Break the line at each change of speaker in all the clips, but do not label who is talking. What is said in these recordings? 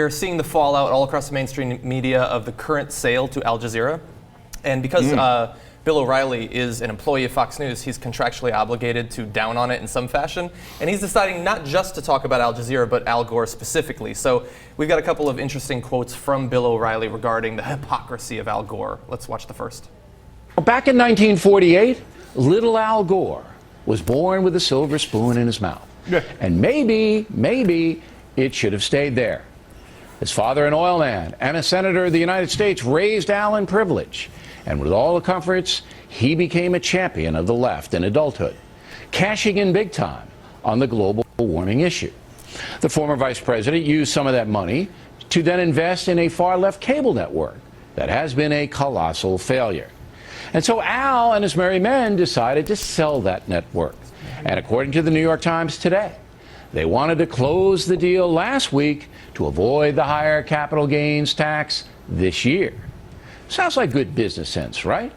we're seeing the fallout all across the mainstream media of the current sale to Al Jazeera. And because Bill O'Reilly is an employee of Fox News, he's contractually obligated to down on it in some fashion. And he's deciding not just to talk about Al Jazeera, but Al Gore specifically. So we've got a couple of interesting quotes from Bill O'Reilly regarding the hypocrisy of Al Gore. Let's watch the first.
Back in 1948, little Al Gore was born with a silver spoon in his mouth. And maybe it should have stayed there. His father, an oil man and a senator of the United States, raised Al in privilege. And with all the comforts, he became a champion of the left in adulthood, cashing in big time on the global warming issue. The former vice president used some of that money to then invest in a far-left cable network that has been a colossal failure. And so Al and his merry men decided to sell that network. And according to the New York Times today, they wanted to close the deal last week to avoid the higher capital gains tax this year. Sounds like good business sense, right?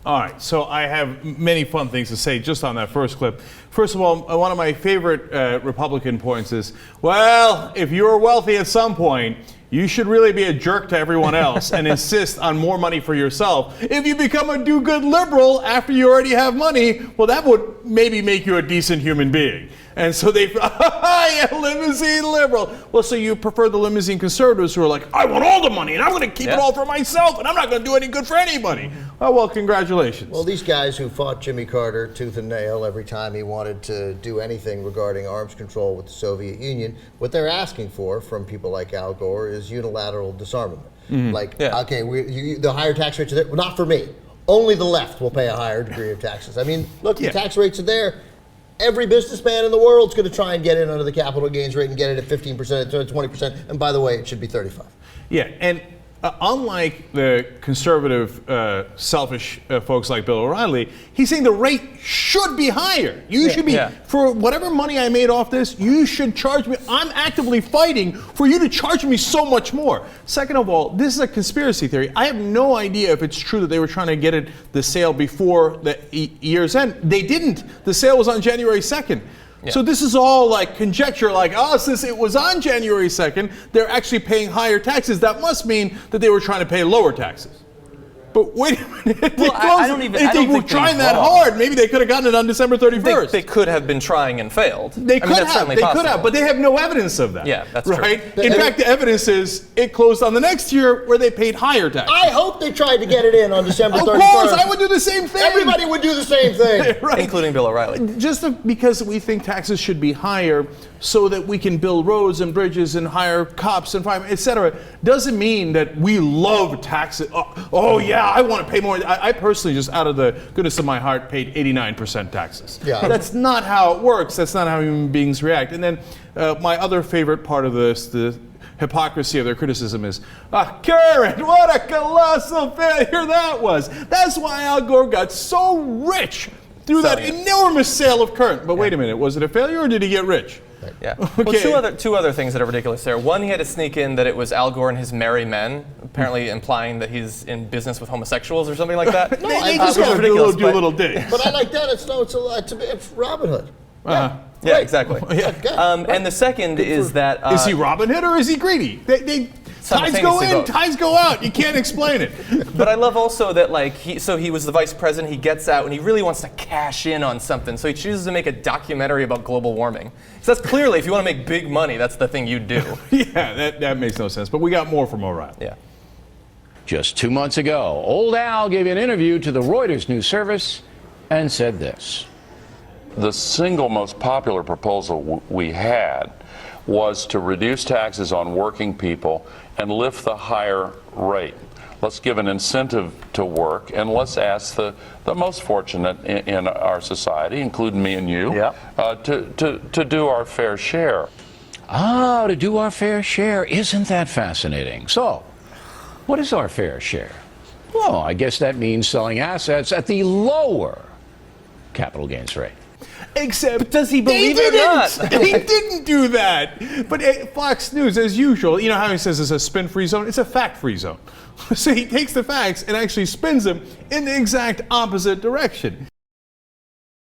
All right, so I have many fun things to say just on that first clip. First of all, one of my favorite Republican points is, well, if you're wealthy at some point, you should really be a jerk to everyone else and insist on more money for yourself. If you become a do-good liberal after you already have money, well, that would maybe make you a decent human being. And so they, yeah, limousine liberal. Well, so you prefer the limousine conservatives who are like, I want all the money and I'm going to keep it all for myself and I'm not going to do any good for anybody. Oh, well, congratulations.
Well, these guys who fought Jimmy Carter tooth and nail every time he wanted to do anything regarding arms control with the Soviet Union, what they're asking for from people like Al Gore is unilateral disarmament. Like, okay, the higher tax rates are there. Well, not for me. Only the left will pay a higher degree of taxes. I mean, look, the tax rates are there. Every businessman in the world is going to try and get in under the capital gains rate and get it at 15%, 20%. And by the way, it should be 35%.
Yeah, and unlike the conservative, selfish folks like Bill O'Reilly, he's saying the rate should be higher. You should be, for whatever money I made off this, you should charge me. I'm actively fighting for you to charge me so much more. Second of all, this is a conspiracy theory. I have no idea if it's true that they were trying to get the sale before the year's end. They didn't. The sale was on January 2nd. So this is all like conjecture, like, oh, since it was on January 2nd, they're actually paying higher taxes. That must mean that they were trying to pay lower taxes. But wait a minute.
Well, I don't even.
If they were trying that hard, maybe they could have gotten it on December 31st.
They could have been trying and failed.
They could have. They could have, but they have no evidence of that.
Yeah, that's
right.
true.
In fact, the evidence is it closed on the next year where they paid higher taxes.
I hope they tried to get it in on December 31st.
Of course, I would do the same thing.
Everybody would do the same thing.
Right. Including Bill O'Reilly.
Just because we think taxes should be higher so that we can build roads and bridges and hire cops and firemen, etc., doesn't mean that we love taxes. Oh yeah, I want to pay more. I personally, just out of the goodness of my heart, paid 89% taxes. Yeah. That's not how it works. That's not how human beings react. And then my other favorite part of this, the hypocrisy of their criticism is, Karen, what a colossal failure that was. That's why Al Gore got so rich through that enormous sale of Current. But wait a minute, was it a failure or did he get rich?
Yeah. Okay. Well, two other things that are ridiculous there. One, he had to sneak in that it was Al Gore and his merry men, apparently implying that he's in business with homosexuals or something like that.
No, they just got to do a little dig.
But I like that. It's Robin Hood.
Yeah, exactly. And the second is that...
is he Robin Hood or is he greedy? Tides go in, tides go out. You can't explain it.
But I love also that, like, he was the vice president. He gets out and he really wants to cash in on something. So he chooses to make a documentary about global warming. So that's clearly, if you want to make big money, that's the thing you do.
Yeah, that makes no sense. But we got more from O'Reilly.
Yeah.
Just 2 months ago, old Al gave an interview to the Reuters news service and said this.
The single most popular proposal we had was to reduce taxes on working people and lift the higher rate. Let's give an incentive to work, and let's ask the most fortunate in our society, including me and you, to do our fair share.
Ah, to do our fair share. Isn't that fascinating? So, what is our fair share? Well, I guess that means selling assets at the lower capital gains rate.
Except,
does he believe it or not?
He didn't do that. But Fox News, as usual, you know how he says it's a spin-free zone? It's a fact-free zone. So he takes the facts and actually spins them in the exact opposite direction.